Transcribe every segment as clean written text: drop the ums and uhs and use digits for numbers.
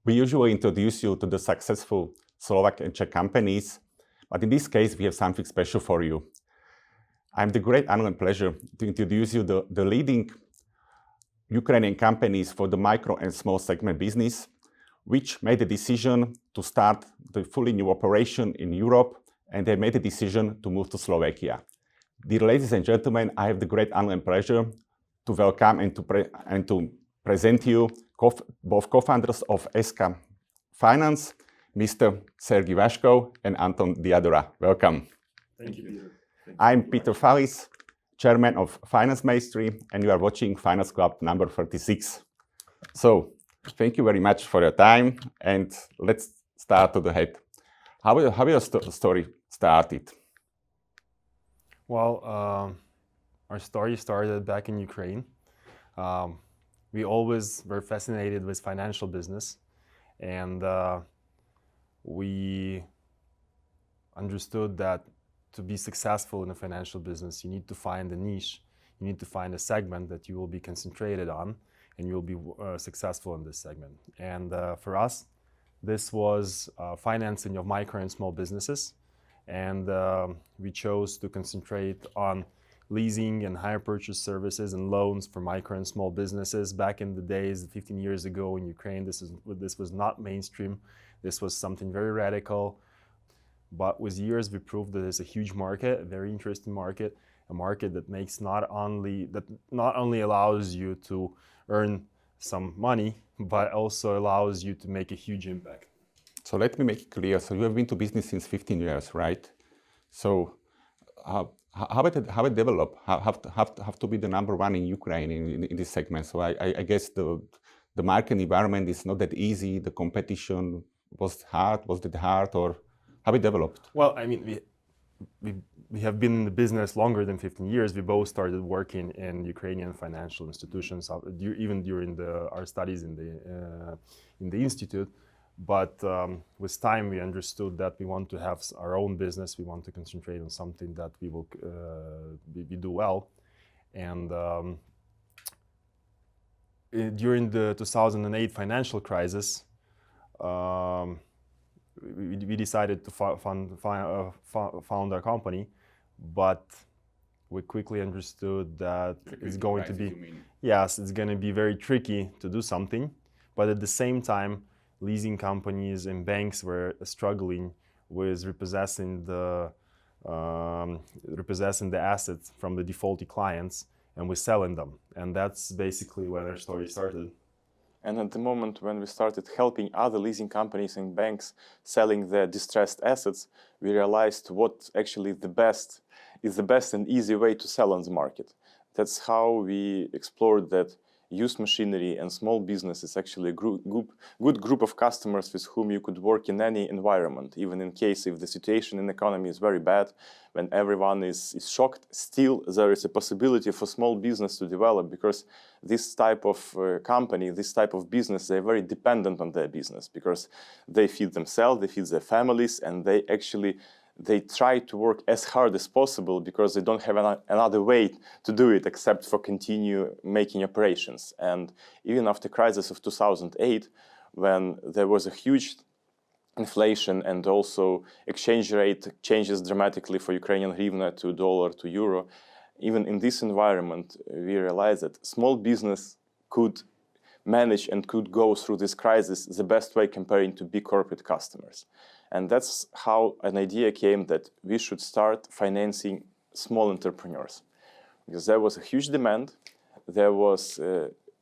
We usually introduce you to the successful Slovak and Czech companies, but in this case, we have something special for you. I have the great honor and pleasure to introduce you to the leading Ukrainian companies for the micro and small segment business, which made the decision to start the fully new operation in Europe, and they made the decision to move to Slovakia. Dear ladies and gentlemen, I have the great honor and pleasure to welcome and to present you both co-founders of ESKA Finance, Mr. Sergey Vashko and Anton Diadora. Welcome. Thank you, Peter. I'm Peter Falis, Chairman of Finance Mastery, and you are watching Finance Club number 36. So, thank you very much for your time, and let's start to the head. How your story started? Well, our story started back in Ukraine. We always were fascinated with financial business, and we understood that to be successful in a financial business, you need to find a niche, you need to find a segment that you will be concentrated on, and you'll be successful in this segment. And for us, this was financing of micro and small businesses, and we chose to concentrate on leasing and hire purchase services and loans for micro and small businesses. Back in the days, 15 years ago in Ukraine, this was not mainstream. This was something very radical. But with years, we proved that it's a huge market, a very interesting market, a market that not only allows you to earn some money, but also allows you to make a huge impact. So let me make it clear. So you have been to business since 15 years, right? So how it develop? Have to be the number one in Ukraine in this segment. So I guess the market environment is not that easy. The competition was hard. Was it hard, or how it developed? Well, I mean, we have been in the business longer than 15 years. We both started working in Ukrainian financial institutions, even during our studies in the institute. But with time, we understood that we want to have our own business. We want to concentrate on something that we do well. And during the 2008 financial crisis, we decided to found our company, but we quickly understood that it's going to be, yes, it's going to be very tricky to do something. But at the same time, leasing companies and banks were struggling with repossessing the assets from the defaulted clients, and we're selling them. And that's basically when our story started. And at the moment when we started helping other leasing companies and banks selling their distressed assets, we realized what actually is the best and easy way to sell on the market. That's how we explored that used machinery and small business is actually a good group of customers with whom you could work in any environment, even in case if the situation in the economy is very bad, when everyone is shocked, still there is a possibility for small business to develop, because this type of company, this type of business, they're very dependent on their business, because they feed themselves, they feed their families, and they try to work as hard as possible because they don't have another way to do it except for continue making operations. And even after the crisis of 2008, when there was a huge inflation and also exchange rate changes dramatically for Ukrainian hryvnia to dollar to euro, even in this environment, we realized that small business could manage and could go through this crisis the best way comparing to big corporate customers. And that's how an idea came that we should start financing small entrepreneurs. Because there was a huge demand, there was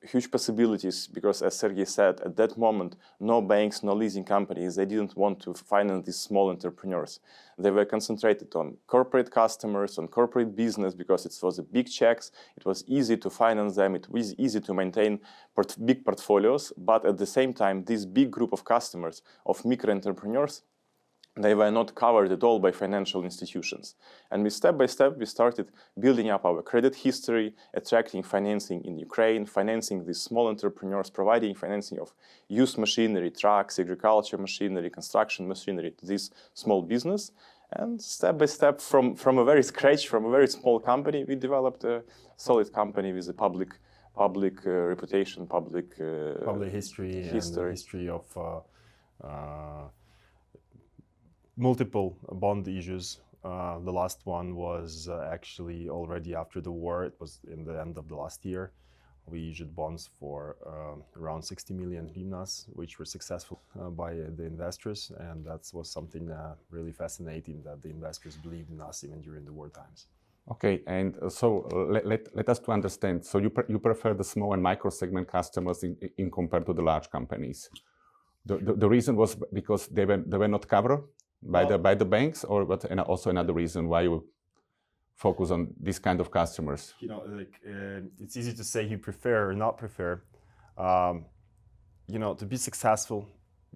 huge possibilities, because as Sergey said, at that moment, no banks, no leasing companies, they didn't want to finance these small entrepreneurs. They were concentrated on corporate customers, on corporate business, because it was a big checks, it was easy to finance them, it was easy to maintain big portfolios, but at the same time, this big group of customers, of micro entrepreneurs, they were not covered at all by financial institutions. And step by step, we started building up our credit history, attracting financing in Ukraine, financing these small entrepreneurs, providing financing of used machinery, trucks, agriculture machinery, construction machinery to this small business. And step by step, from a very scratch, from a very small company, we developed a solid company with a public public reputation, public history, and the history. history of multiple bond issues. The last one was actually already after the war. It was in the end of the last year. We issued bonds for around 60 million hryvnias, which were successful by the investors, and that was something really fascinating, that the investors believed in us even during the war times. Okay, and so let us to understand. So you prefer the small and micro segment customers in compared to the large companies. The reason was because they were not covered by the banks, or what? And also another reason why you focus on this kind of customers. You know, like it's easy to say you prefer or not prefer. You know, to be successful,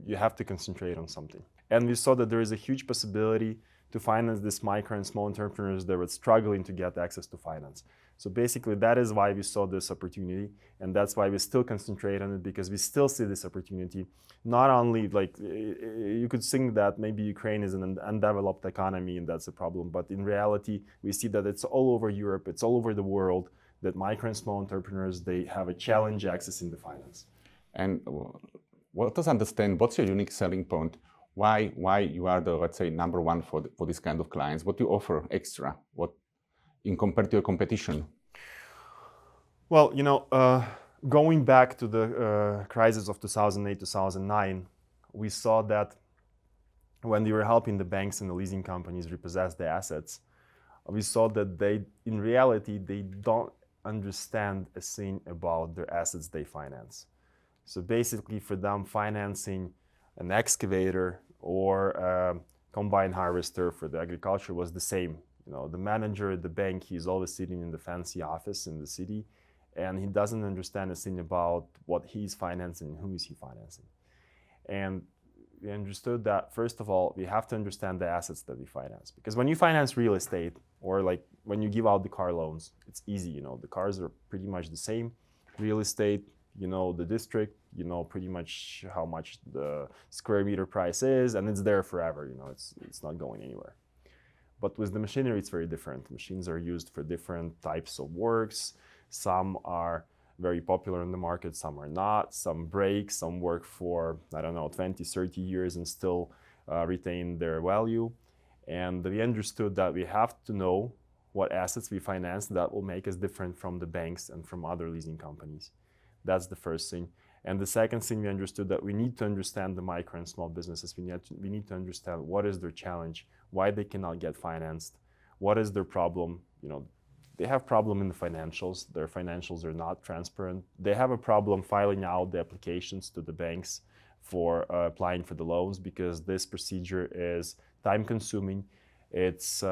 you have to concentrate on something. And we saw that there is a huge possibility to finance these micro and small entrepreneurs that were struggling to get access to finance. So basically, that is why we saw this opportunity, and that's why we still concentrate on it, because we still see this opportunity. Not only, like, you could think that maybe Ukraine is an undeveloped economy and that's a problem, but in reality, we see that it's all over Europe, it's all over the world, that micro and small entrepreneurs, they have a challenge accessing the finance. And let us understand, what's your unique selling point? Why you are the, let's say, number one for this kind of clients? What you offer extra? What in compared to your competition? Well, you know, going back to the crisis of 2008, 2009, we saw that when we were helping the banks and the leasing companies repossess the assets, we saw that they, in reality, they don't understand a thing about their assets they finance. So basically, for them, financing an excavator or a combine harvester for the agriculture was the same. You know, the manager at the bank, he's always sitting in the fancy office in the city, and he doesn't understand a thing about what he's financing and who is he financing. And we understood that, first of all, we have to understand the assets that we finance. Because when you finance real estate, or like when you give out the car loans, it's easy, you know, the cars are pretty much the same. Real estate, you know the district, you know pretty much how much the square meter price is, and it's there forever, you know, it's not going anywhere. But with the machinery, it's very different. Machines are used for different types of works. Some are very popular in the market, some are not. Some break, some work for, I don't know, 20, 30 years and still retain their value. And we understood that we have to know what assets we finance that will make us different from the banks and from other leasing companies. That's the first thing. And the second thing, we understood that we need to understand the micro and small businesses. We need to understand what is their challenge, why they cannot get financed, what is their problem. You know, they have problem in the financials. Their financials are not transparent. They have a problem filing out the applications to the banks for applying for the loans, because this procedure is time-consuming. It's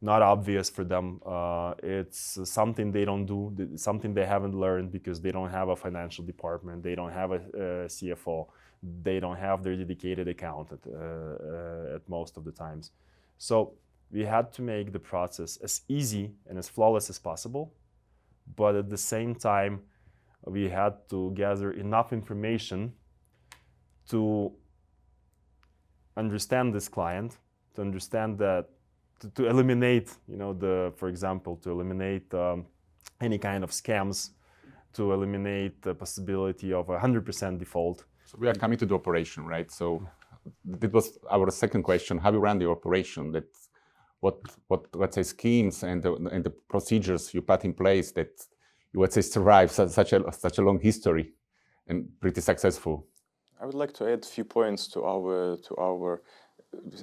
not obvious for them. It's something they don't do, something they haven't learned, because they don't have a financial department, they don't have a CFO, they don't have their dedicated accountant at most of the times. So we had to make the process as easy and as flawless as possible, but at the same time, we had to gather enough information to understand this client, to understand that, to eliminate, you know, for example, to eliminate any kind of scams, to eliminate the possibility of 100% default. So we are coming to the operation, right? So that was our second question: how you run the operation? That what let's say schemes and the procedures you put in place that you, let's say, survive such a long history and pretty successful. I would like to add a few points to our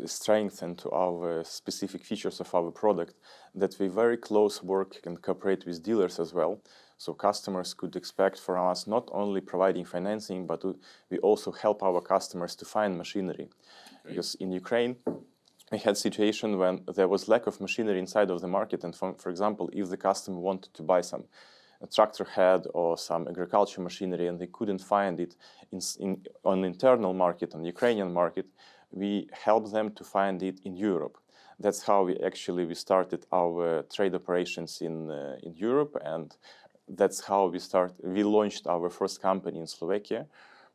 strength and to our specific features of our product, that we very close work and cooperate with dealers as well. So customers could expect from us not only providing financing, but we also help our customers to find machinery. Okay. Because in Ukraine, we had a situation when there was lack of machinery inside of the market, and for example, if the customer wanted to buy a tractor head or some agriculture machinery and they couldn't find it on the internal market, on the Ukrainian market, we help them to find it in Europe. That's how we started our trade operations in Europe, and that's how we launched our first company in Slovakia,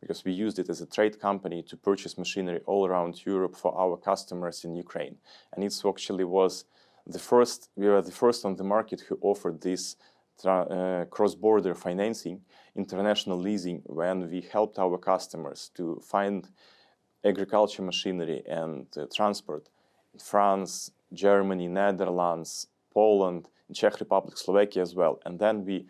because we used it as a trade company to purchase machinery all around Europe for our customers in Ukraine. And it actually was we were the first on the market who offered this cross-border financing, international leasing, when we helped our customers to find agriculture machinery and transport in France, Germany, Netherlands, Poland, Czech Republic, Slovakia as well. And then we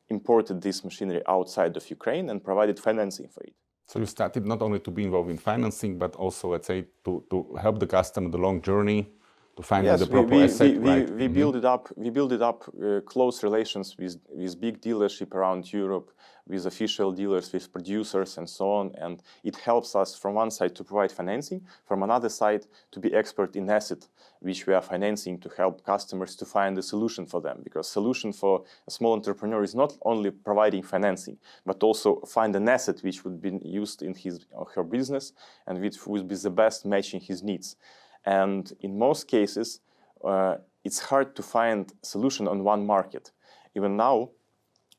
imported this machinery outside of Ukraine and provided financing for it. So you started not only to be involved in financing, but also, let's say, to help the customer the long journey, to find the proper asset, right? We build it up. We build it up close relations with big dealership around Europe, with official dealers, with producers, and so on. And it helps us from one side to provide financing, from another side to be expert in asset, which we are financing to help customers to find a solution for them. Because solution for a small entrepreneur is not only providing financing, but also find an asset which would be used in his or her business and which would be the best matching his needs. And in most cases, it's hard to find a solution on one market. Even now,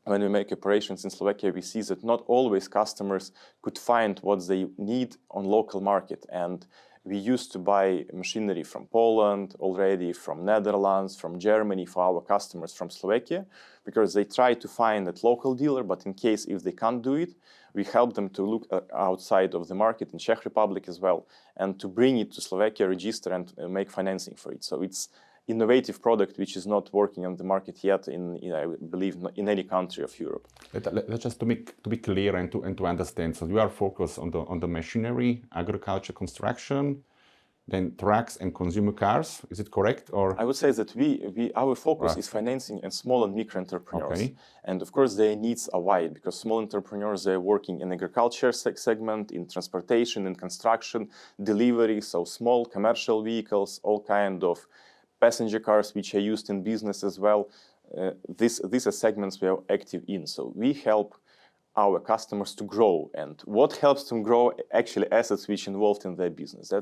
when we make operations in Slovakia, we see that not always customers could find what they need on local market. And we used to buy machinery from Poland already, from Netherlands, from Germany for our customers from Slovakia, because they try to find a local dealer, but in case if they can't do it, we help them to look outside of the market in Czech Republic as well, and to bring it to Slovakia, register and make financing for it. So it's innovative product which is not working on the market yet in I believe in any country of Europe. Let's just to be clear and to understand. So you are focused on the machinery, agriculture, construction, then trucks and consumer cars. Is it correct? Or I would say that our focus is financing and small and micro entrepreneurs. Okay. And of course their needs are wide, because small entrepreneurs are working in agriculture segment, in transportation, in construction, delivery, so small commercial vehicles, all kind of passenger cars which are used in business as well. These are segments we are active in. So we help our customers to grow, and what helps them grow actually assets which involved in their business.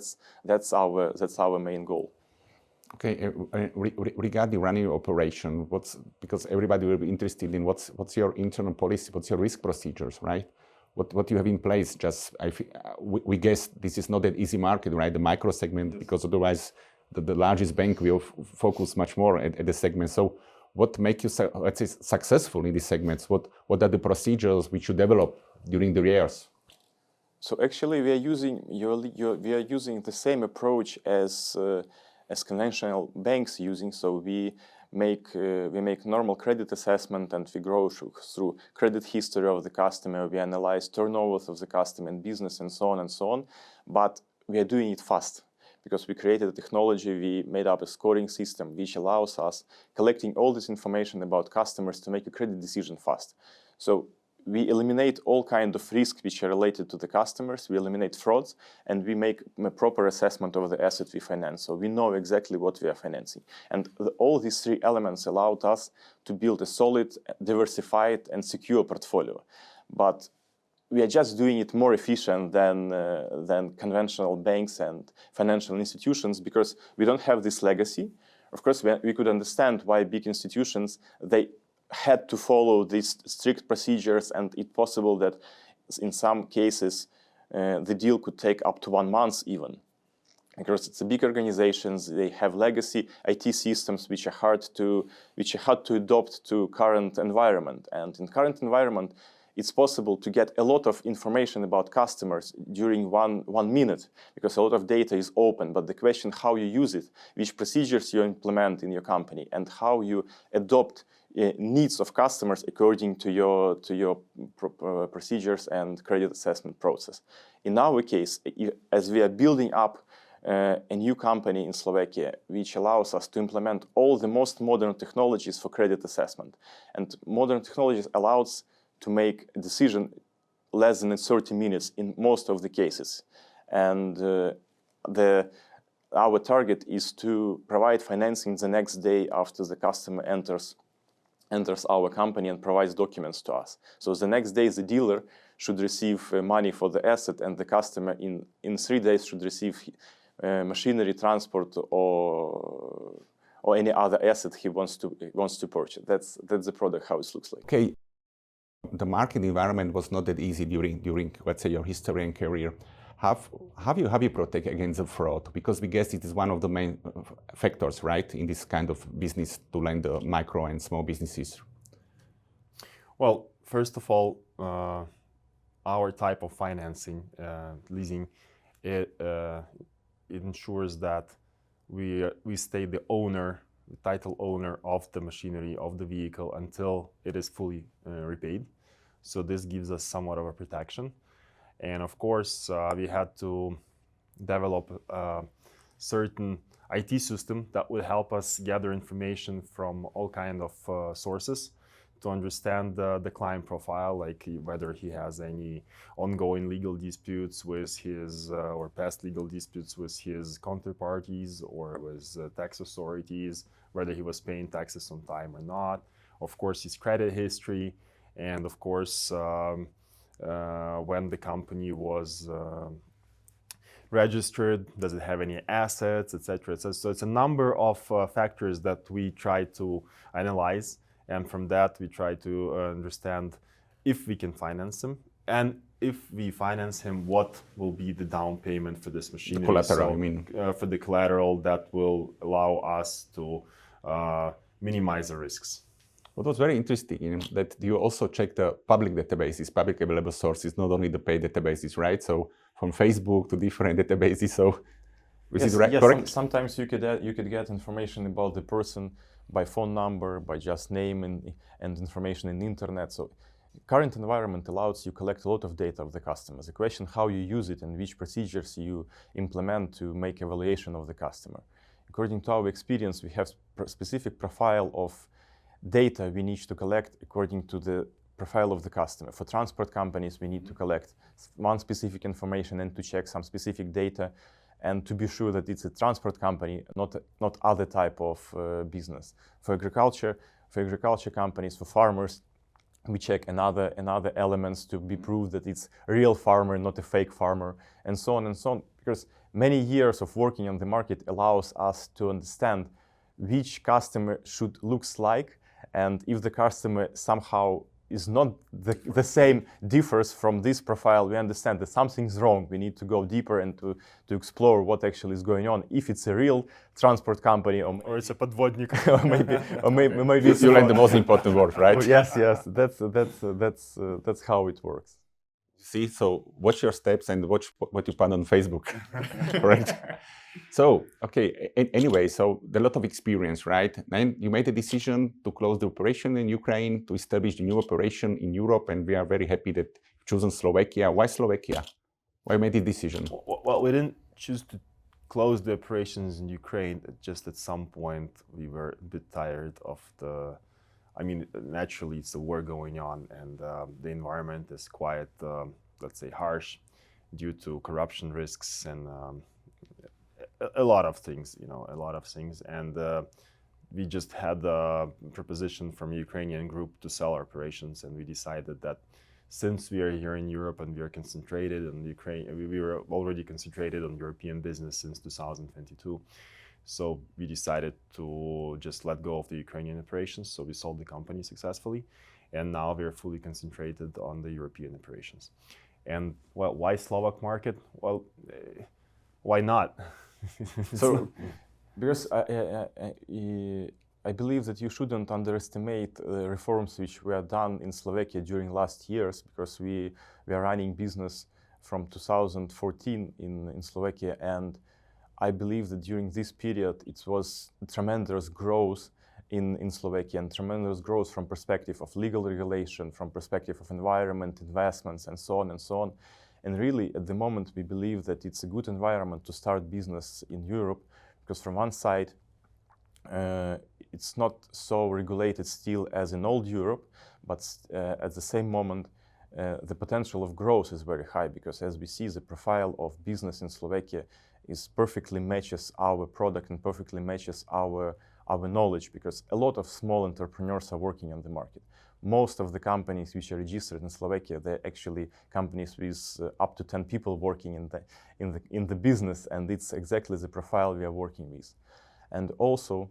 That's our main goal. Okay, regarding running your operation, because everybody will be interested in what's your internal policy, what's your risk procedures, right? What you have in place? We guess this is not an easy market, right? The micro segment, because otherwise the largest bank will focus much more at the segment. So what makes you, let's say, successful in these segments? What are the procedures which you develop during the years? So actually, we are using the same approach as conventional banks using. So we make normal credit assessment, and we go through credit history of the customer. We analyze turnovers of the customer and business, and so on and so on. But we are doing it fast, because we created a technology. We made up a scoring system which allows us collecting all this information about customers to make a credit decision fast. So we eliminate all kinds of risks which are related to the customers. We eliminate frauds, and we make a proper assessment of the asset we finance. So we know exactly what we are financing. And all these three elements allowed us to build a solid, diversified, and secure portfolio. But we are just doing it more efficient than conventional banks and financial institutions, because we don't have this legacy. Of course, we could understand why big institutions, they had to follow these strict procedures, and it's possible that in some cases the deal could take up to 1 month even. Because it's a big organizations, they have legacy IT systems which are hard to adopt to current environment. And in current environment, it's possible to get a lot of information about customers during one minute, because a lot of data is open. But the question how you use it, which procedures you implement in your company, and how you adopt needs of customers according to your procedures and credit assessment process. In our case, as we are building up a new company in Slovakia, which allows us to implement all the most modern technologies for credit assessment. And modern technologies allows to make a decision less than 30 minutes in most of the cases. And our target is to provide financing the next day after the customer enters our company and provides documents to us. So the next day the dealer should receive money for the asset, and the customer in 3 days should receive machinery, transport, or any other asset he wants to purchase. That's the product, how it looks like. Okay. The market environment was not that easy during let's say your history and career. How you protect against the fraud? Because we guess it is one of the main factors, right, in this kind of business to lend the micro and small businesses. Well, first of all, our type of financing, leasing, it ensures that we stay the owner, the title owner of the machinery, of the vehicle until it is fully repaid. So this gives us somewhat of a protection. And of course, we had to develop a certain IT system that would help us gather information from all kind of sources to understand the client profile, like whether he has any ongoing legal disputes with his, or past legal disputes with his counterparties or with tax authorities, whether he was paying taxes on time or not, of course his credit history, and of course when the company was registered, does it have any assets, etc. So it's a number of factors that we try to analyze, and from that we try to understand if we can finance him, and if we finance him, what will be the down payment for this machinery. The collateral, so, I mean. for the collateral that will allow us to minimize the risks. What was very interesting, that you also check the public databases, public available sources, not only the paid databases, right? So from Facebook to different databases. So this is correct? Sometimes you could get information about the person by phone number, by just name and information in the internet. So current environment allows you collect a lot of data of the customers. The question how you use it and which procedures you implement to make evaluation of the customer. According to our experience, we have specific profile of data we need to collect according to the profile of the customer. For transport companies, we need to collect one specific information and to check some specific data and to be sure that it's a transport company, not other type of business. For agriculture companies, for farmers, we check another elements to be proved that it's a real farmer, not a fake farmer, and so on and so on. Because many years of working on the market allows us to understand which customer should looks like, and if the customer somehow is not the same, differs from this profile, we understand that something's wrong. We need to go deeper and to explore what actually is going on. If it's a real transport company, or it's a podvodnik, or maybe you learned the most important word, right? Oh, yes, that's how it works. See, so watch your steps and watch what you put on Facebook, correct? So, okay, anyway, so a lot of experience, right? And you made a decision to close the operation in Ukraine, to establish a new operation in Europe, and we are very happy that you've chosen Slovakia. Why Slovakia? Why made the decision? Well, we didn't choose to close the operations in Ukraine. Just at some point, we were a bit tired of naturally, it's a war going on, and the environment is quite, let's say, harsh due to corruption risks and a lot of things, and we just had a proposition from a Ukrainian group to sell our operations, and we decided that since we are here in Europe and we are concentrated on Ukraine, we were already concentrated on European business since 2022. So we decided to just let go of the Ukrainian operations. So we sold the company successfully, and now we are fully concentrated on the European operations. And well, why Slovak market? Well, why not? So, because I believe that you shouldn't underestimate the reforms which were done in Slovakia during last years, because we are running business from 2014 in Slovakia, and I believe that during this period it was tremendous growth in Slovakia, and tremendous growth from perspective of legal regulation, from perspective of environment, investments, and so on and so on. And really, at the moment, we believe that it's a good environment to start business in Europe, because from one side, it's not so regulated still as in old Europe, but at the same moment, the potential of growth is very high, because as we see, the profile of business in Slovakia is perfectly matches our product and perfectly matches our knowledge, because a lot of small entrepreneurs are working on the market. Most of the companies which are registered in Slovakia, they're actually companies with up to 10 people working in the business, and it's exactly the profile we are working with. And also,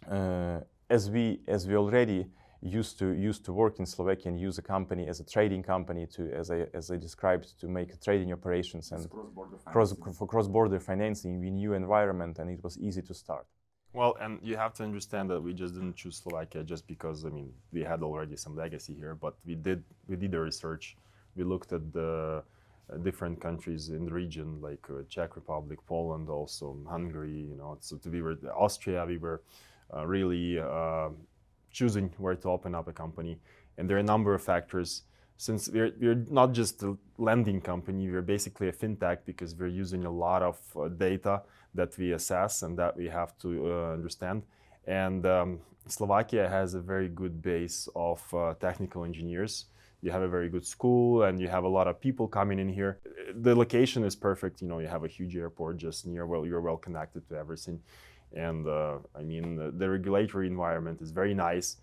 as we already used to work in Slovakia and use a company as a trading company as I described, to make trading operations and for cross-border financing, we knew environment and it was easy to start. Well, and you have to understand that we just didn't choose Slovakia just because, I mean, we had already some legacy here, but we did the research. We looked at the different countries in the region, like Czech Republic, Poland, also Hungary, you know. So we were Austria. We were really choosing where to open up a company, and there are a number of factors. Since we're not just a lending company, we're basically a fintech because we're using a lot of data that we assess and that we have to understand. And Slovakia has a very good base of technical engineers. You have a very good school and you have a lot of people coming in here. The location is perfect. You know, you have a huge airport just near, well, you're well connected to everything. And I mean, the regulatory environment is very nice.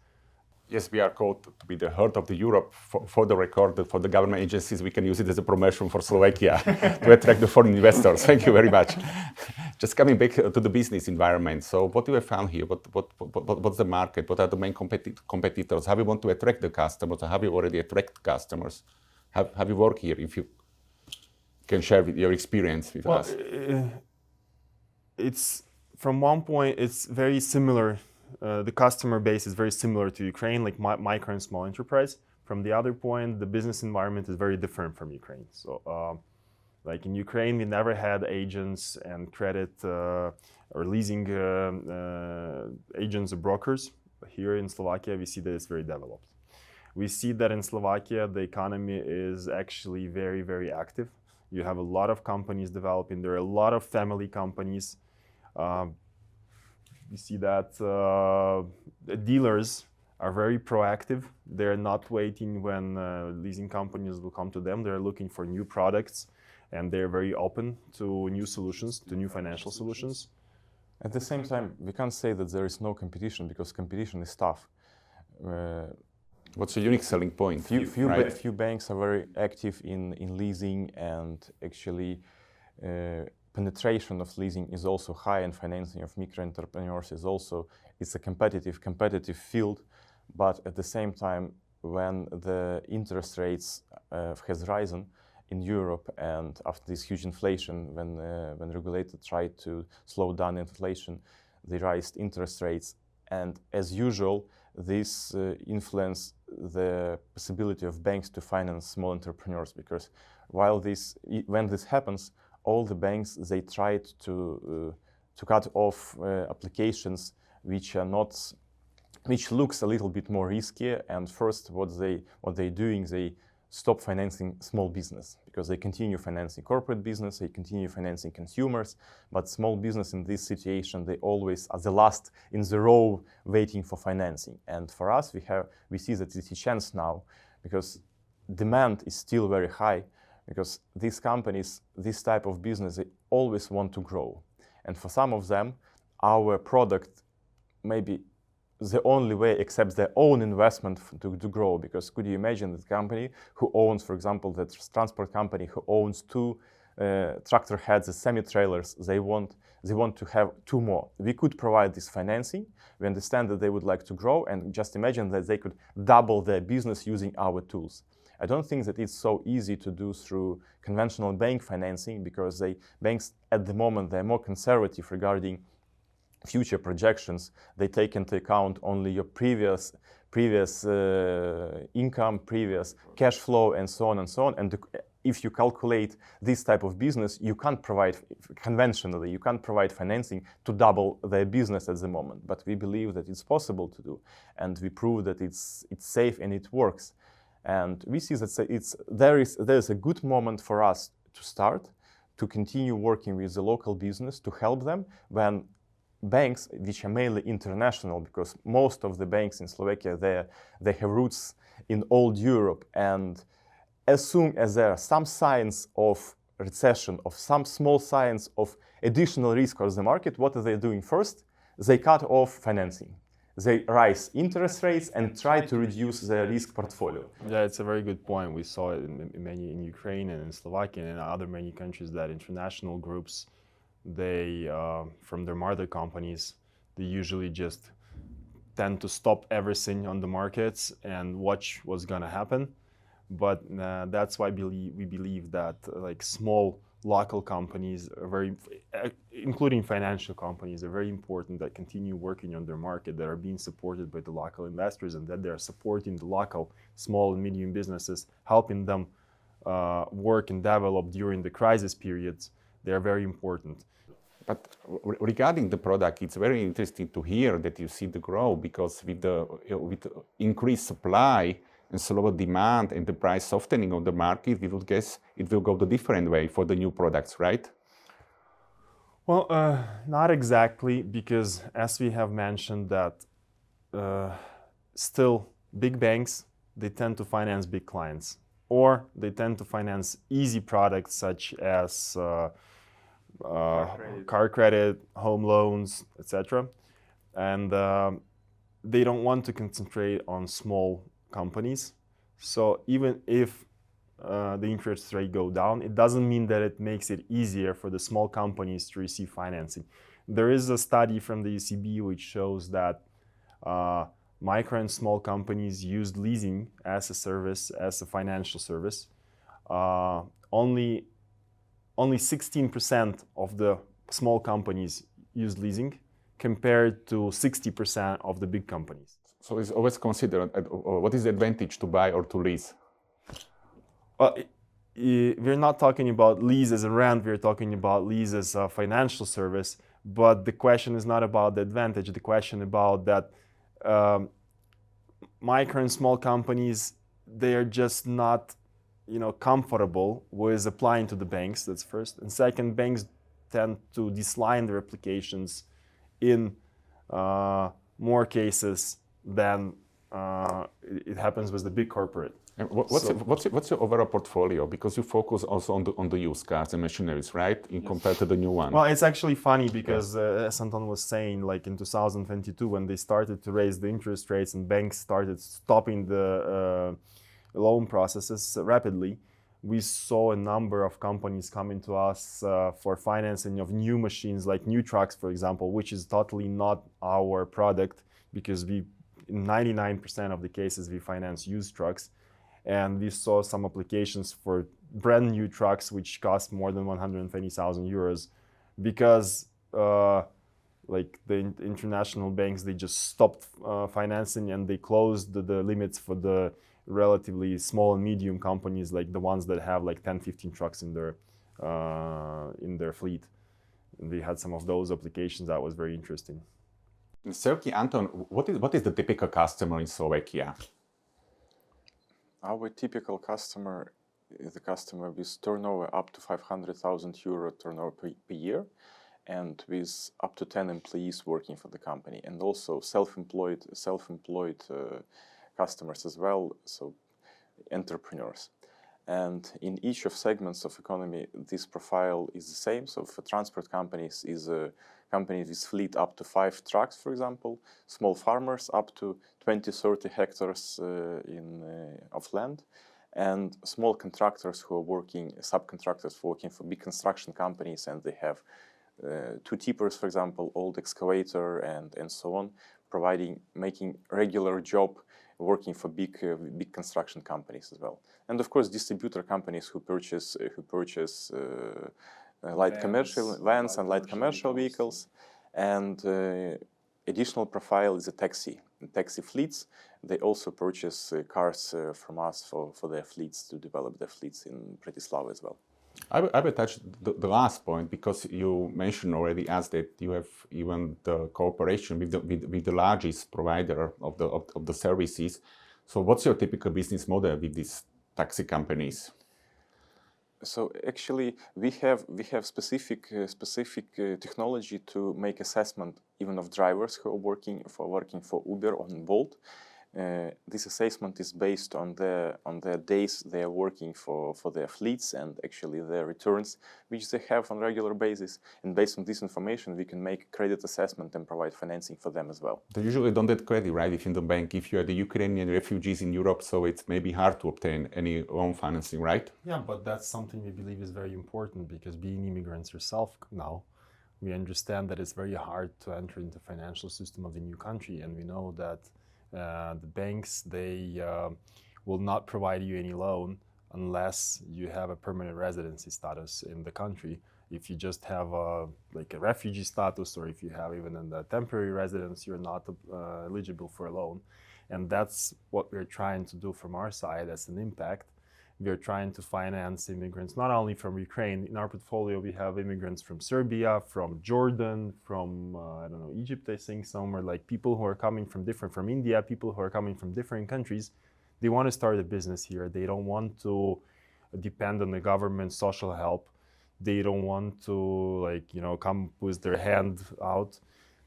Yes, we are called to be the heart of the Europe. For the record, for the government agencies, we can use it as a promotion for Slovakia to attract the foreign investors. Thank you very much. Just coming back to the business environment. So what do you have found here? What's the market? What are the main competitors? How do you want to attract the customers? How have you already attract customers? Have you worked here? If you can share your experience with us. It's from one point, it's very similar. The customer base is very similar to Ukraine, like micro and small enterprise. From the other point, the business environment is very different from Ukraine. So, like in Ukraine, we never had agents and credit or leasing agents or brokers. Here in Slovakia, we see that it's very developed. We see that in Slovakia, the economy is actually very, very active. You have a lot of companies developing. There are a lot of family companies. We see that the dealers are very proactive. They're not waiting when leasing companies will come to them. They're looking for new products, and they're very open to new solutions, to new financial solutions. At the same time, we can't say that there is no competition because competition is tough. What's a unique selling point? Few banks are very active in leasing, and actually penetration of leasing is also high, and financing of micro entrepreneurs is also, it's a competitive field. But at the same time, when the interest rates has risen in Europe, and after this huge inflation, when regulators tried to slow down inflation, they raised interest rates, and as usual, this influenced the possibility of banks to finance small entrepreneurs, because when this happens, all the banks, they tried to cut off applications which looks a little bit more risky. And first, what they're doing, they stop financing small business, because they continue financing corporate business, they continue financing consumers, but small business in this situation, they always are the last in the row waiting for financing. And for us, we see that it's a chance now, because demand is still very high, because these companies, this type of business, they always want to grow. And for some of them, our product may be the only way, except their own investment to grow. Because could you imagine that company who owns, for example, the transport company who owns 2 tractor heads, the semi-trailers, they want to have 2 more. We could provide this financing. We understand that they would like to grow, and just imagine that they could double their business using our tools. I don't think that it's so easy to do through conventional bank financing, because banks at the moment, they're more conservative regarding future projections. They take into account only your previous income, previous cash flow, and so on and so on. And if you calculate this type of business, you can't provide conventionally, you can't provide financing to double their business at the moment. But we believe that it's possible to do, and we prove that it's safe and it works. And we see that there is a good moment for us to start, to continue working with the local business, to help them when banks, which are mainly international, because most of the banks in Slovakia, they have roots in old Europe. And as soon as there are some signs of recession, of some small signs of additional risk on the market, what are they doing first? They cut off financing. They raise interest rates and try to reduce their risk portfolio. Yeah, it's a very good point. We saw it in Ukraine and in Slovakia and in other many countries, that international groups, they, from their mother companies, they usually just tend to stop everything on the markets and watch what's going to happen. But that's why we believe that like small local companies are very, including financial companies, are very important that continue working on their market, that are being supported by the local investors, and that they are supporting the local small and medium businesses, helping them work and develop during the crisis periods. They are very important. But regarding the product, it's very interesting to hear that you see the growth, because with the increased supply and slower demand and the price softening of the market, we would guess it will go the different way for the new products, right? Well, not exactly, because as we have mentioned that still big banks, they tend to finance big clients, or they tend to finance easy products such as car credit, home loans, etc. And they don't want to concentrate on small companies. So even if the interest rate go down, it doesn't mean that it makes it easier for the small companies to receive financing. There is a study from the ECB which shows that micro and small companies used leasing as a service, as a financial service. Only 16% of the small companies use leasing, compared to 60% of the big companies. So it's always considered, what is the advantage to buy or to lease? Well, we're not talking about lease as a rent, we're talking about lease as a financial service, but the question is not about the advantage, the question about that micro and small companies, they are just not comfortable with applying to the banks, that's first. And second, banks tend to decline their applications in more cases than it happens with the big corporate. And what's your overall portfolio? Because you focus also on the used cars and machineries, right? Compared to the new one. Well, it's actually funny because as Anton was saying, like in 2022, when they started to raise the interest rates and banks started stopping the loan processes rapidly, we saw a number of companies coming to us for financing of new machines, like new trucks, for example, which is totally not our product, because in 99% of the cases we finance used trucks. And we saw some applications for brand new trucks which cost more than 120,000 euros, because like the international banks, they just stopped financing, and they closed the limits for the relatively small and medium companies, like the ones that have like 10-15 trucks in their fleet. And we had some of those applications that was very interesting. Sergey, Anton, what is the typical customer in Slovakia? Our typical customer is a customer with turnover up to 500,000 euro turnover per year, and with up to 10 employees working for the company, and also self-employed customers as well, so entrepreneurs. And in each of segments of economy, this profile is the same. So for transport companies is a company with fleet up to 5 trucks, for example, small farmers up to 20-30 hectares of land, and small contractors who are working, subcontractors working for big construction companies, and they have 2 tippers, for example, old excavator and so on, making regular job, working for big construction companies as well. And of course, distributor companies who purchase light commercial vans and light commercial vehicles. And additional profile is a taxi fleets. They also purchase cars from us for their fleets, to develop their fleets in Bratislava as well. I will touch the last point, because you mentioned already as that you have even the cooperation with the largest provider of the services. So what's your typical business model with these taxi companies? So actually, we have specific technology to make assessment even of drivers who are working for Uber or Bolt. This assessment is based on the days they are working for their fleets, and actually their returns, which they have on a regular basis. And based on this information, we can make credit assessment and provide financing for them as well. They usually don't get credit, right, if in the bank, if you are the Ukrainian refugees in Europe, so it's maybe hard to obtain any loan financing, right? Yeah, but that's something we believe is very important, because being immigrants yourself now, we understand that it's very hard to enter into the financial system of the new country, and we know that the banks, they will not provide you any loan unless you have a permanent residency status in the country. If you just have a refugee status, or if you have even a temporary residence, you're not eligible for a loan. And that's what we're trying to do from our side as an impact. We are trying to finance immigrants, not only from Ukraine. In our portfolio, we have immigrants from Serbia, from Jordan, from, Egypt, I think somewhere, like people who are coming from India, people who are coming from different countries. They want to start a business here. They don't want to depend on the government social help. They don't want to come with their hand out.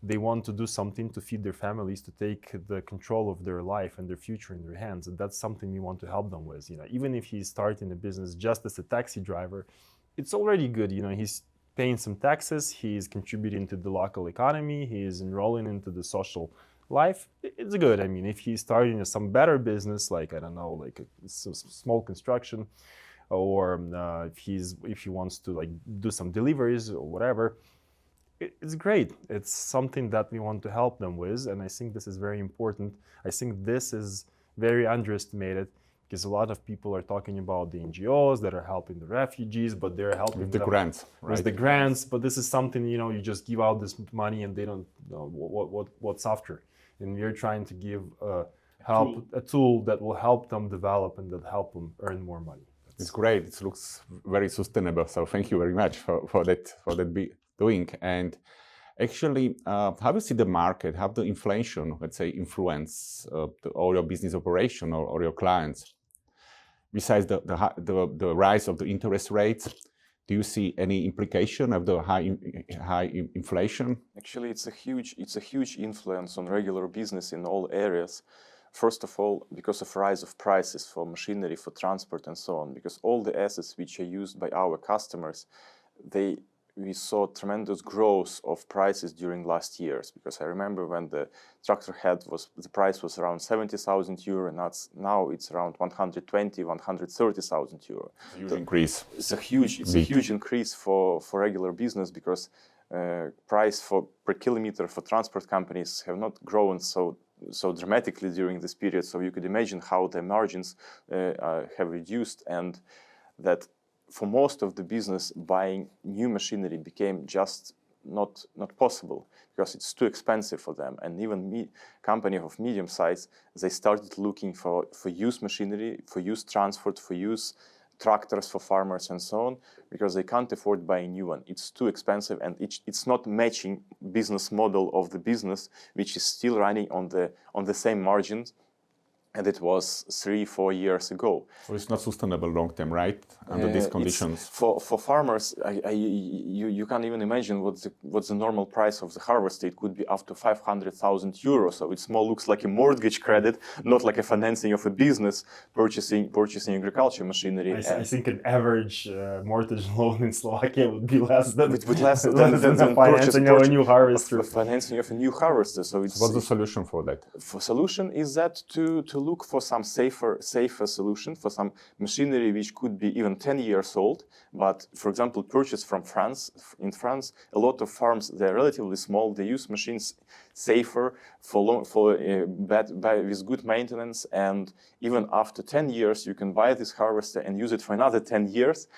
They want to do something to feed their families, to take the control of their life and their future in their hands. And that's something we want to help them with. Even if he's starting a business just as a taxi driver, it's already good. He's paying some taxes, he's contributing to the local economy, he is enrolling into the social life. It's good. If he's starting some better business, like a small construction, or if he wants to do some deliveries or whatever, it's great. It's something that we want to help them with, and I think this is very important. I think this is very underestimated, because a lot of people are talking about the NGOs that are helping the refugees, but they're helping with the grants, right? With the grants, but this is something, you just give out this money and they don't know what's after. And we're trying to give a tool that will help them develop and that help them earn more money. It's great. It looks very sustainable. So thank you very much for that doing. And actually, how do you see the market? How the inflation, let's say, influence all your business operation or your clients? Besides the rise of the interest rates, do you see any implication of the high inflation? Actually, it's a huge influence on regular business in all areas. First of all, because of rise of prices for machinery, for transport, and so on. Because all the assets which are used by our customers, we saw tremendous growth of prices during last years. Because I remember when the tractor head the price was around 70,000 euro, and now it's around 120, 130,000 euro. Huge increase. It's a huge increase for regular business, because price per kilometer for transport companies have not grown so dramatically during this period. So you could imagine how the margins have reduced, and that for most of the business, buying new machinery became just not possible, because it's too expensive for them. And even companies of medium size, they started looking for used machinery, for used transport, for used tractors for farmers and so on, because they can't afford buying new one. It's too expensive, and it's not matching business model of the business, which is still running on the same margins, and it was 3-4 years ago. So it's not sustainable long term, right? Under these conditions. For farmers, you can't even imagine what's the normal price of the harvester. It could be up to 500,000 euros. So it more looks like a mortgage credit, not like a financing of a business purchasing agriculture machinery. I think an average mortgage loan in Slovakia would be less than financing of a new harvester. Financing of a new harvester. So what's the solution for that? The solution is that to look for some safer solution, for some machinery which could be even 10 years old, but for example purchased from France. In France, a lot of farms, they're relatively small, they use machines safer with good maintenance, and even after 10 years you can buy this harvester and use it for another 10 years.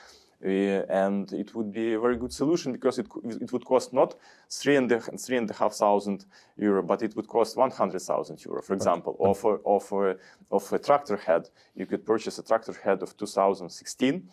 And it would be a very good solution, because it would cost not 3,500 euro, but it would cost 100,000 euro, for example. Or for a tractor head, you could purchase a tractor head of 2016,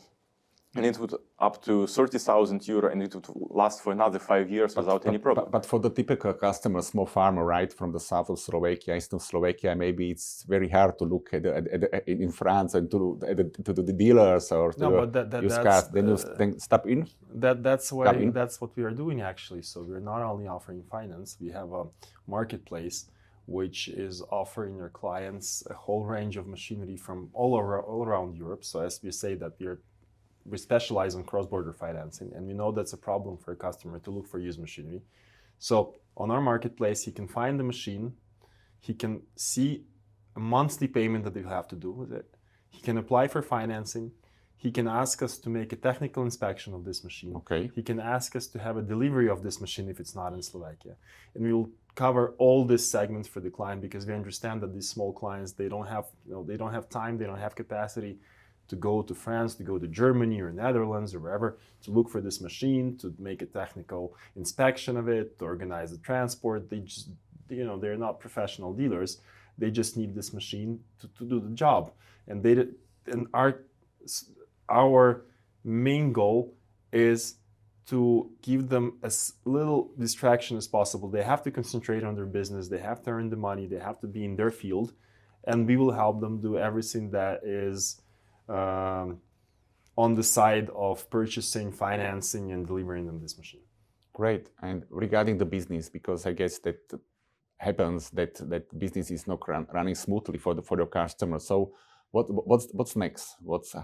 and it would up to 30,000 euro, and it would last for another 5 years without any problem. But for the typical customer, small farmer, right, from the south of Slovakia, eastern Slovakia, maybe it's very hard to look in France and to the dealers or to use cars. Then step in. That's what we are doing actually. So we're not only offering finance, we have a marketplace which is offering our clients a whole range of machinery from all around Europe. So as we say that we specialize in cross-border financing, and we know that's a problem for a customer to look for used machinery. So on our marketplace, he can find the machine, he can see a monthly payment that he'll have to do with it, he can apply for financing, he can ask us to make a technical inspection of this machine. Okay. He can ask us to have a delivery of this machine if it's not in Slovakia. And we will cover all these segments for the client, because we understand that these small clients, they don't have time, they don't have capacity to go to France, to go to Germany or Netherlands or wherever to look for this machine, to make a technical inspection of it, to organize the transport. They just, they're not professional dealers. They just need this machine to do the job. And our main goal is to give them as little distraction as possible. They have to concentrate on their business. They have to earn the money. They have to be in their field. And we will help them do everything that is on the side of purchasing, financing, and delivering them this machine. Great. And regarding the business, because I guess that happens that business is not running smoothly for your customers. So what's next?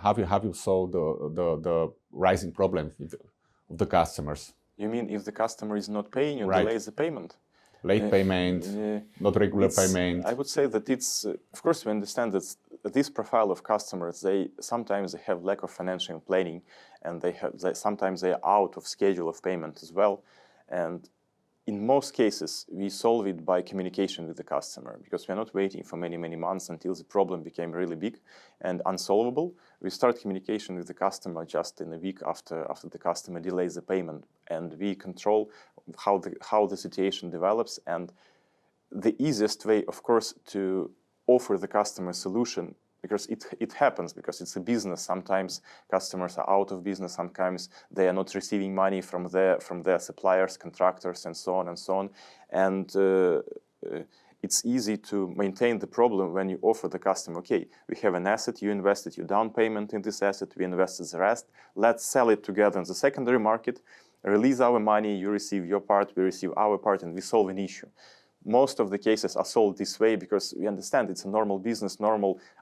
Have you solved the rising problems of the customers? You mean if the customer is not paying or Right. delays the payment? Late payment, not regular payment. I would say that it's, of course, we understand that this profile of customers, sometimes they have lack of financial planning, and sometimes they are out of schedule of payment as well. And in most cases, we solve it by communication with the customer, because we are not waiting for many, many months until the problem became really big and unsolvable. We start communication with the customer just in a week after the customer delays the payment, and we control how the situation develops. And the easiest way, of course, to offer the customer a solution, because it happens, because it's a business. Sometimes customers are out of business. Sometimes they are not receiving money from their suppliers, contractors, and so on and so on. And it's easy to maintain the problem when you offer the customer, okay, we have an asset, you invested your down payment in this asset, we invested the rest, let's sell it together in the secondary market, release our money, you receive your part, we receive our part, and we solve an issue. Most of the cases are solved this way because we understand it's a normal business,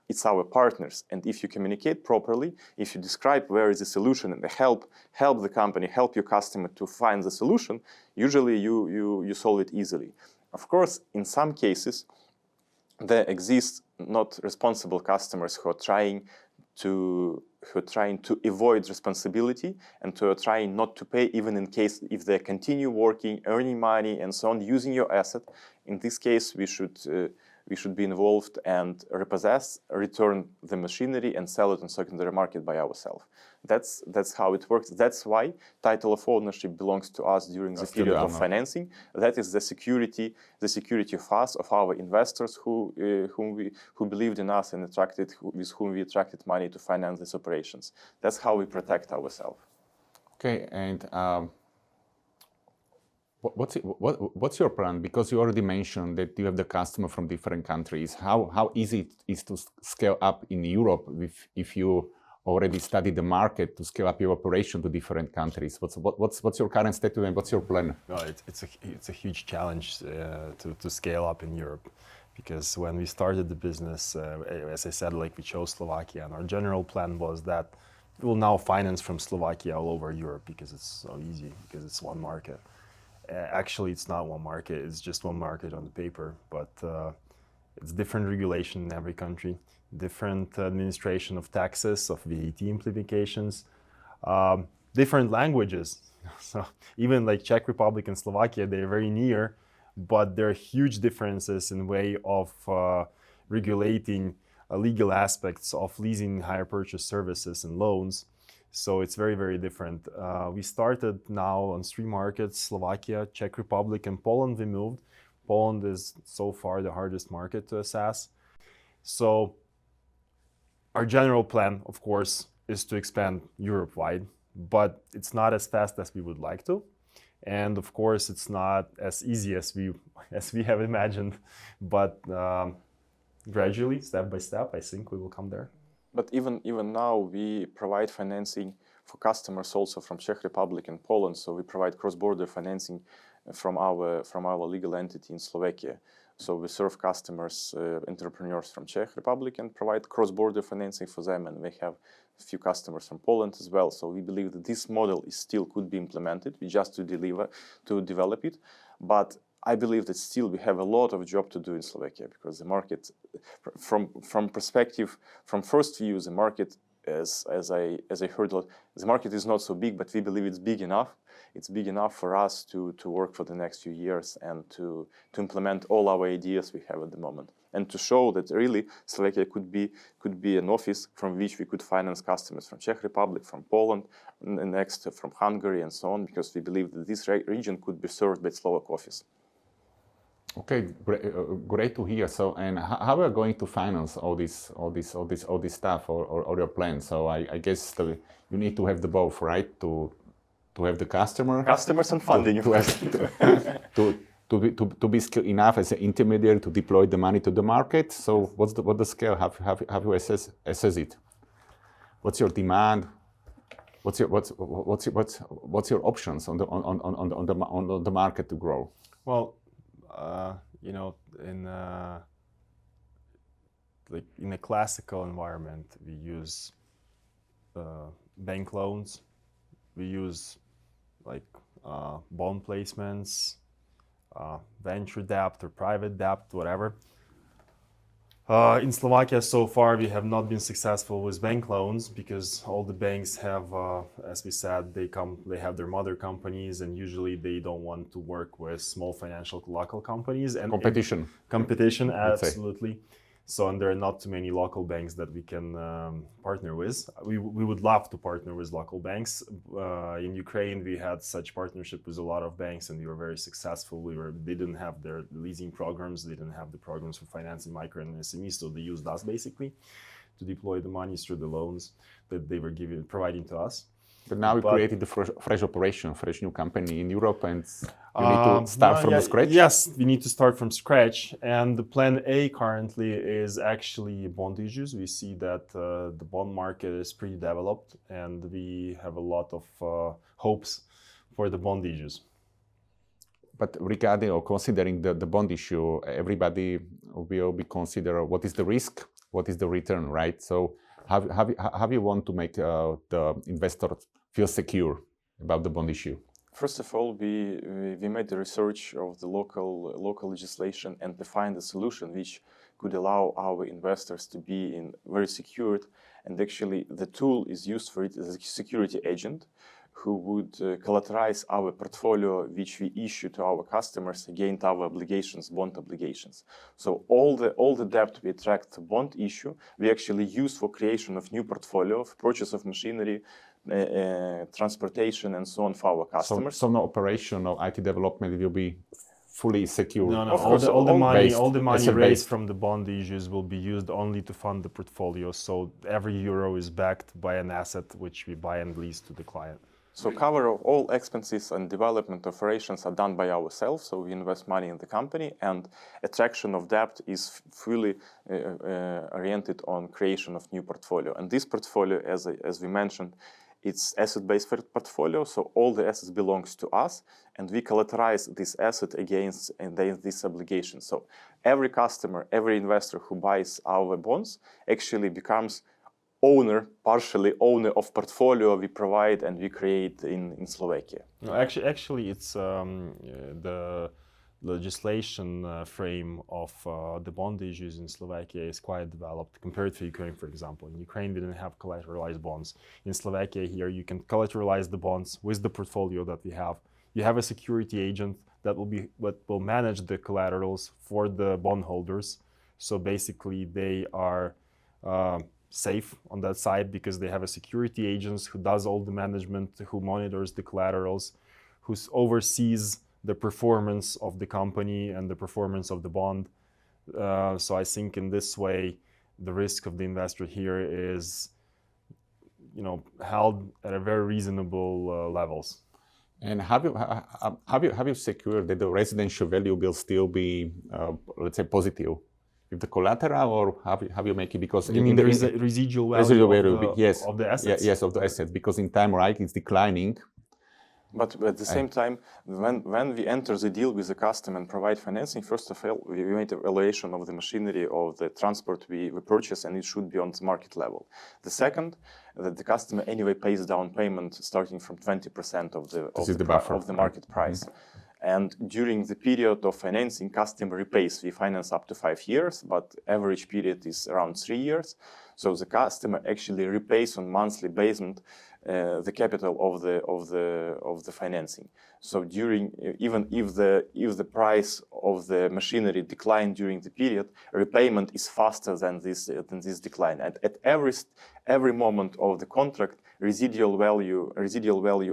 it's our partners. And if you communicate properly, if you describe where is the solution and help the company, help your customer to find the solution, usually you solve it easily. Of course, in some cases, there exist not responsible customers who are trying to avoid responsibility and who are trying not to pay, even in case if they continue working, earning money, and so on, using your asset. In this case, we should be involved and repossess, return the machinery, and sell it on secondary market by ourselves. That's how it works. That's why title of ownership belongs to us during the period of financing. That is the security of us, of our investors who believed in us and with whom we attracted money to finance these operations. That's how we protect ourselves. Okay, and what's your plan? Because you already mentioned that you have the customer from different countries. How easy it is to scale up in Europe if you already studied the market to scale up your operation to different countries? What's your current status and what's your plan? No, it's a huge challenge to scale up in Europe, because when we started the business, as I said, we chose Slovakia, and our general plan was that we will now finance from Slovakia all over Europe because it's so easy, because it's one market. Actually, it's not one market, it's just one market on the paper, but it's different regulation in every country, different administration of taxes, of VAT implications, different languages. So even Czech Republic and Slovakia, they're very near, but there are huge differences in way of regulating legal aspects of leasing, hire purchase services, and loans. So it's very, very different. We started now on 3 markets: Slovakia, Czech Republic, and Poland. We moved. Poland is so far the hardest market to assess. So our general plan, of course, is to expand Europe-wide, but it's not as fast as we would like to. And of course, it's not as easy as we have imagined, but gradually, step by step, I think we will come there. But even now, we provide financing for customers also from Czech Republic and Poland. So we provide cross-border financing from our legal entity in Slovakia. So we serve customers, entrepreneurs from Czech Republic, and provide cross-border financing for them. And we have a few customers from Poland as well. So we believe that this model still could be implemented. We just to develop it. But I believe that still we have a lot of job to do in Slovakia, because the market, from perspective, from first view, the market as I heard a lot, the market is not so big, but we believe it's big enough. It's big enough for us to work for the next few years and to implement all our ideas we have at the moment, and to show that really Slovakia could be an office from which we could finance customers from Czech Republic, from Poland, and next from Hungary, and so on, because we believe that this region could be served by Slovak office. Okay, great to hear. So, and how are you going to finance all this stuff or your plan? So, I guess you need to have the both, right? To have the customers and funding, to be skilled enough as an intermediary to deploy the money to the market. So, what's the scale? Have you assess it? What's your demand? What's your options on the market to grow? Well, in a classical environment, we use bank loans, we use bond placements, venture debt or private debt, whatever. In Slovakia, so far, we have not been successful with bank loans because all the banks have, as we said, they have their mother companies, and usually they don't want to work with small financial local companies. And competition, absolutely. So, and there are not too many local banks that we can partner with. We would love to partner with local banks. In Ukraine, we had such partnership with a lot of banks, and we were very successful. They didn't have their leasing programs, they didn't have the programs for financing micro and SMEs, so they used us basically to deploy the money through the loans that they were providing to us. But now we created the fresh operation, fresh new company in Europe, and you need to start from scratch? Yes, we need to start from scratch. And the plan A currently is actually bond issues. We see that the bond market is pretty developed, and we have a lot of hopes for the bond issues. But regarding or considering the bond issue, everybody will be consider what is the risk, what is the return, right? So how you want to make the investor feel secure about the bond issue? First of all, we made the research of the local legislation and to find a solution which could allow our investors to be very secured. And actually, the tool is used for it as a security agent who would collateralize our portfolio, which we issue to our customers against our obligations, bond obligations. So all the debt we attract to bond issue, we actually use for creation of new portfolio, for purchase of machinery, transportation, and so on for our customers. So no operation, no IT development will be fully secure. No. All the money raised from the bond issues will be used only to fund the portfolio. So every euro is backed by an asset which we buy and lease to the client. So cover of all expenses and development operations are done by ourselves. So we invest money in the company, and attraction of debt is fully oriented on creation of new portfolio. And this portfolio, as we mentioned, it's asset-based portfolio. So all the assets belongs to us, and we collateralize this asset against this obligation. So every customer, every investor who buys our bonds actually becomes partially owner of portfolio we provide and we create in Slovakia. No, actually, it's the legislation frame of the bond issues in Slovakia is quite developed compared to Ukraine, for example. In Ukraine, we didn't have collateralized bonds. In Slovakia, here you can collateralize the bonds with the portfolio that we have. You have a security agent that will manage the collaterals for the bondholders. So basically, they are safe on that side because they have a security agent who does all the management, who monitors the collaterals, who oversees the performance of the company and the performance of the bond. So I think in this way, the risk of the investor here is, held at a very reasonable levels. And have you secured that the residential value will still be, let's say, positive with the collateral, or have you make it because in the residual value of the assets? Yes, of the assets, because in time, right, it's declining. But at the same time, when we enter the deal with the customer and provide financing, first of all, we made an evaluation of the machinery, of the transport we purchase, and it should be on the market level. The second, that the customer anyway pays down payment starting from 20% of the market price. And during the period of financing, customer repays. We finance up to 5 years, but average period is around 3 years. So the customer actually repays on monthly basis the capital of the financing. So even if the price of the machinery declined during the period, repayment is faster than this decline. And at every moment of the contract, residual value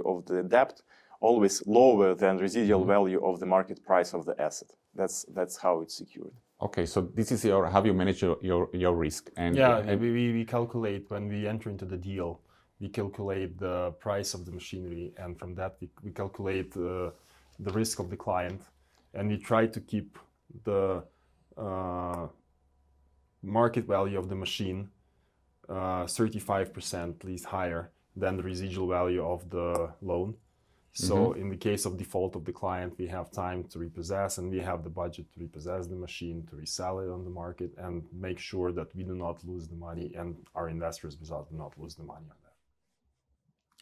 of the debt always lower than residual value of the market price of the asset. That's how it's secured. Okay, so this is how you manage your risk. And we calculate when we enter into the deal. We calculate the price of the machinery, and from that we calculate the risk of the client, and we try to keep the market value of the machine 35% at least higher than the residual value of the loan. So in the case of default of the client, we have time to repossess, and we have the budget to repossess the machine, to resell it on the market, and make sure that we do not lose the money, and our investors do not lose the money on that.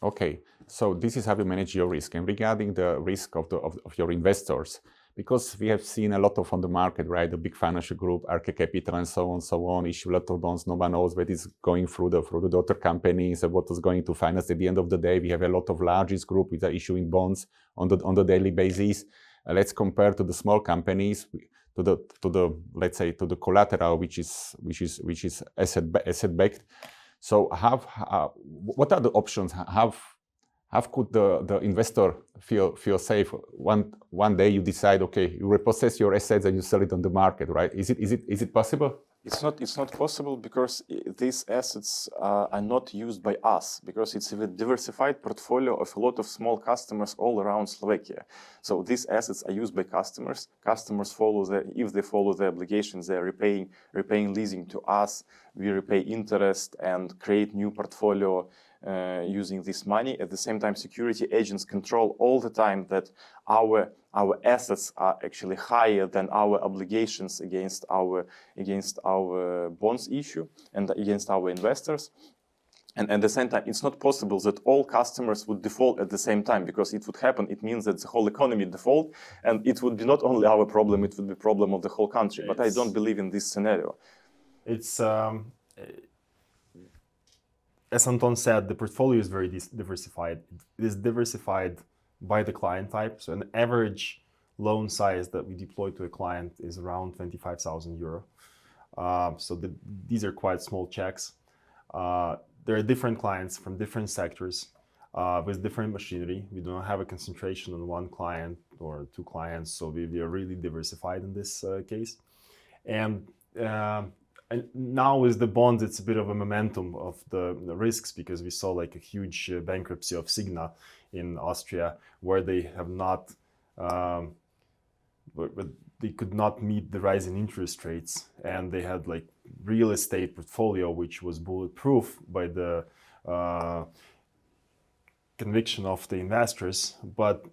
Okay, so this is how you manage your risk. And regarding the risk of your investors, because we have seen a lot of on the market, right? The big financial group, ESKA Capital, and so on, issue a lot of bonds. No one knows what is going through the daughter companies and what is going to finance. At the end of the day, we have a lot of largest group which are issuing bonds on the daily basis. Let's compare to the small companies, to the let's say to the collateral which is asset backed. So what are the options? How could the investor feel safe? One day you decide, okay, you repossess your assets and you sell it on the market, right? Is it possible? It's not possible because these assets are not used by us, because it's a diversified portfolio of a lot of small customers all around Slovakia. So these assets are used by customers. Customers if they follow the obligations, they're repaying leasing to us. We repay interest and create new portfolio using this money. At the same time, security agents control all the time that our assets are actually higher than our obligations against our bonds issue and against our investors. And at the same time, it's not possible that all customers would default at the same time, because it would happen. It means that the whole economy default, and it would be not only our problem, it would be problem of the whole country. But I don't believe in this scenario. It's as Anton said, the portfolio is very diversified. It is diversified by the client type. So an average loan size that we deploy to a client is around 25,000 euro. So these are quite small checks. There are different clients from different sectors with different machinery. We do not have a concentration on one client or two clients. So we are really diversified in this case. And now with the bonds, it's a bit of a momentum of the risks, because we saw like a huge bankruptcy of Signa in Austria, where they have not, they could not meet the rise in interest rates, and they had like real estate portfolio which was bulletproof by the conviction of the investors. But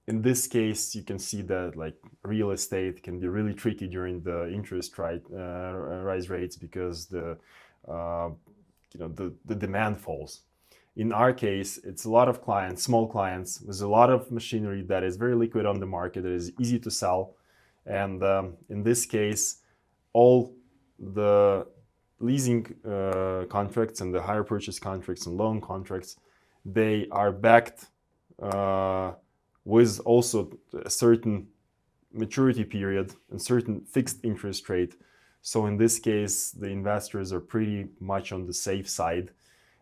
in this case, you can see that like real estate can be really tricky during the interest rise rates, because the demand falls. In our case, it's a lot of clients, small clients, with a lot of machinery that is very liquid on the market, that is easy to sell. And in this case, all the leasing contracts and the hire purchase contracts and loan contracts, they are backed with also a certain maturity period and certain fixed interest rate. So in this case, the investors are pretty much on the safe side.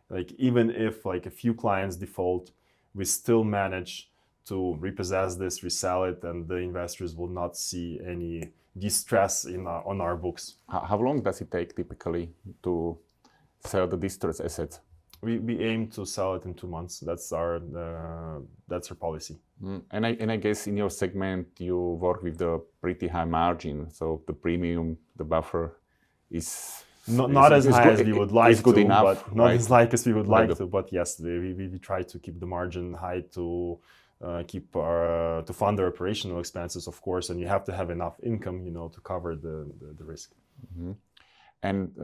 Like even if like a few clients default, we still manage to repossess this, resell it, and the investors will not see any distress on our books. How long does it take typically to sell the distressed assets? We aim to sell it in 2 months. That's our policy. And I guess in your segment you work with the pretty high margin, so the premium, the buffer is not as high as we would like to, enough, but not right? as like as we would like to. But yes, we try to keep the margin high to to fund our operational expenses, of course, and you have to have enough income, to cover the risk. And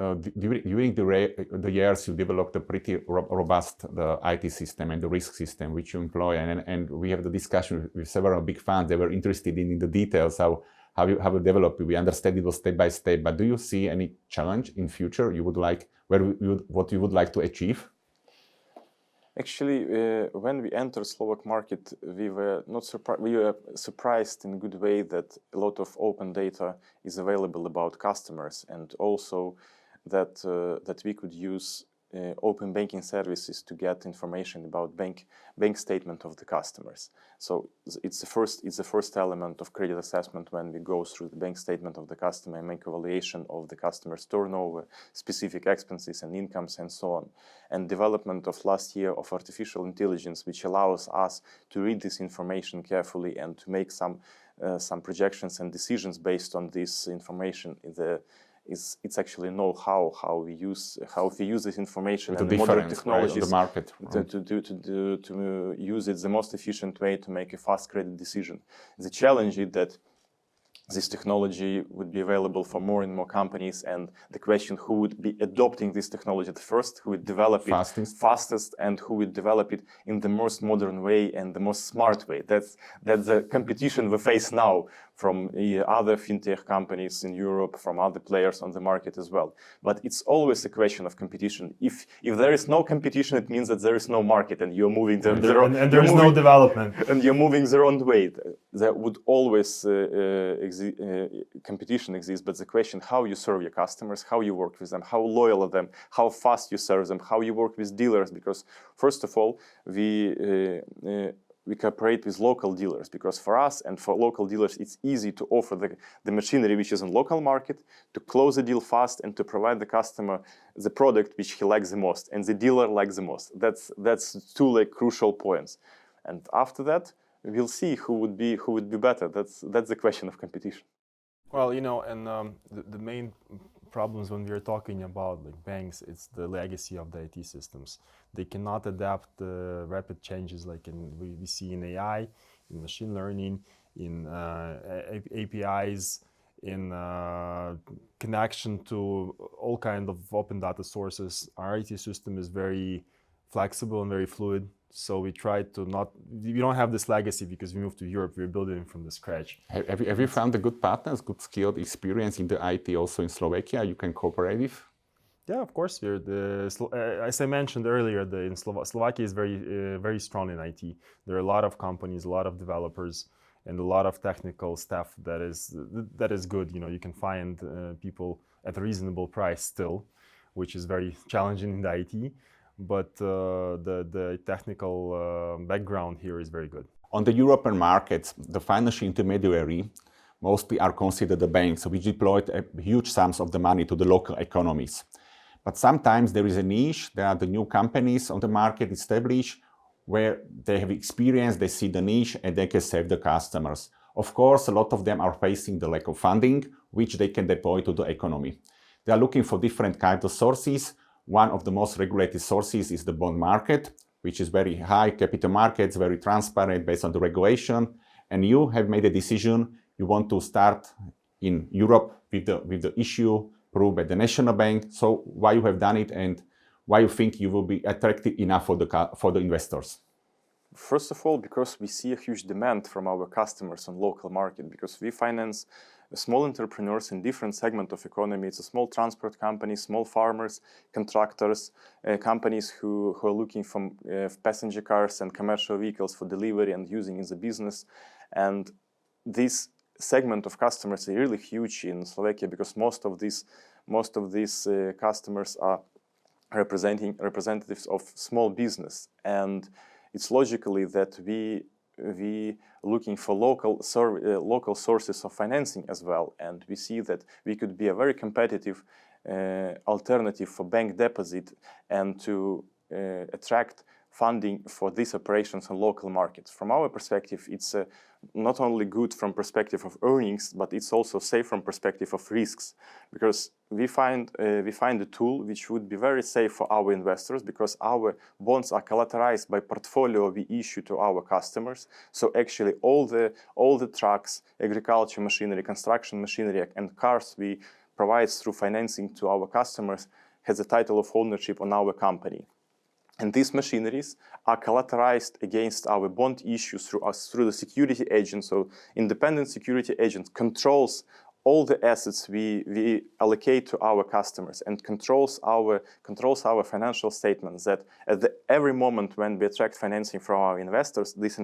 during the years, you developed a pretty robust IT system and the risk system which you employ. And we have the discussion with several big funds. They were interested in the details, how you develop it. We understand it was step by step. But do you see any challenge in future you would like, what you would like to achieve? Actually, when we entered Slovak market, we were not surprised. We were surprised in a good way that a lot of open data is available about customers, and also that that we could use open banking services to get information about bank statement of the customers. So it's the first element of credit assessment when we go through the bank statement of the customer and make evaluation of the customer's turnover, specific expenses and incomes, and so on. And development of last year of artificial intelligence, which allows us to read this information carefully and to make some projections and decisions based on this information. It's actually how we use this information and the modern technologies, right, on the market, to use it the most efficient way to make a fast credit decision. The challenge is that this technology would be available for more and more companies, and the question who would be adopting this technology at first, who would develop it fastest, and who would develop it in the most modern way and the most smart way. That's the competition we face now from other fintech companies in Europe, from other players on the market as well. But it's always a question of competition. If there is no competition, it means that there is no market, and you're moving and there is no development, and you're moving the wrong way. There would always competition exist, but the question how you serve your customers, how you work with them, how loyal are them, how fast you serve them, how you work with dealers. Because first of all, we cooperate with local dealers, because for us and for local dealers, it's easy to offer the machinery which is in local market, to close the deal fast, and to provide the customer the product which he likes the most and the dealer likes the most. That's two crucial points. And after that, we'll see who would be better. That's the question of competition. Well, and the main problems when we are talking about banks, it's the legacy of the IT systems. They cannot adapt the rapid changes we see in AI, in machine learning, in APIs, in connection to all kinds of open data sources. Our IT system is very flexible and very fluid. So we try to we don't have this legacy because we moved to Europe, we're building it from the scratch. Have you found the good partners, good skilled experience in the IT also in Slovakia you can cooperate with? Yeah, of course. As I mentioned earlier, Slovakia is very strong in IT. There are a lot of companies, a lot of developers, and a lot of technical staff that is good. You can find people at a reasonable price still, which is very challenging in the IT. But the technical background here is very good. On the European markets, the financial intermediary mostly are considered the banks, which deployed huge sums of the money to the local economies. But sometimes there is a niche. There are the new companies on the market established where they have experience, they see the niche, and they can serve the customers. Of course, a lot of them are facing the lack of funding, which they can deploy to the economy. They are looking for different kinds of sources. One of the most regulated sources is the bond market, which is very high capital markets, very transparent based on the regulation. And you have made a decision. You want to start in Europe with the issue approved by the National Bank. So why you have done it and why you think you will be attractive enough for the investors? First of all, because we see a huge demand from our customers on local market, because we finance small entrepreneurs in different segments of economy. It's a small transport companies, small farmers, contractors, companies who are looking for passenger cars and commercial vehicles for delivery and using in the business. And this segment of customers is really huge in Slovakia, because most of these customers are representatives of small business, and it's logically that we looking for local sources of financing as well, and we see that we could be a very competitive alternative for bank deposit and to attract funding for these operations on local markets. From our perspective, it's not only good from perspective of earnings, but it's also safe from perspective of risks, because we find a tool which would be very safe for our investors, because our bonds are collateralized by portfolio we issue to our customers. So actually all the trucks, agriculture machinery, construction machinery, and cars we provides through financing to our customers has a title of ownership on our company. And these machineries are collateralized against our bond issues through the security agent. So independent security agent controls all the assets we allocate to our customers and controls our financial statements, that at every moment when we attract financing from our investors, these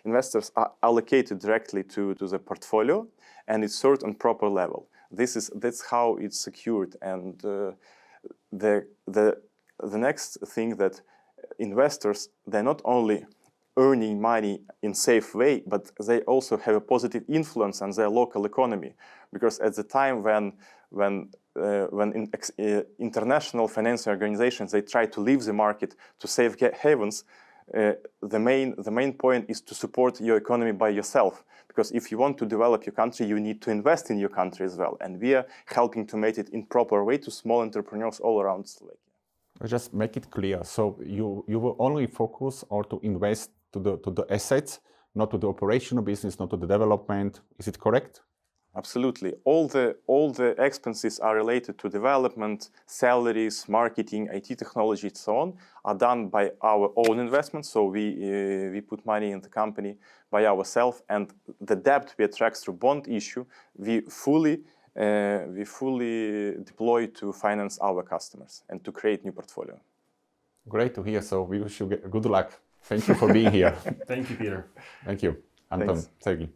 investors are allocated directly to the portfolio, and it's served on proper level. That's how it's secured. And the next thing, that investors, they're not only earning money in safe way, but they also have a positive influence on their local economy, because at the time when international financial organizations, they try to leave the market to safe havens, the main point is to support your economy by yourself, because if you want to develop your country, you need to invest in your country as well, and we are helping to make it in proper way to small entrepreneurs all around Slovakia. Just make it clear. So you will only focus or to invest to the assets, not to the operational business, not to the development. Is it correct? Absolutely. All the expenses are related to development, salaries, marketing, IT technology, and so on, are done by our own investments. So we put money in the company by ourselves, and the debt we attract through bond issue, we fully deploy to finance our customers and to create new portfolio. Great to hear. So we wish you good luck. Thank you for being here. Thank you, Peter. Thank you, Anton, Sergey.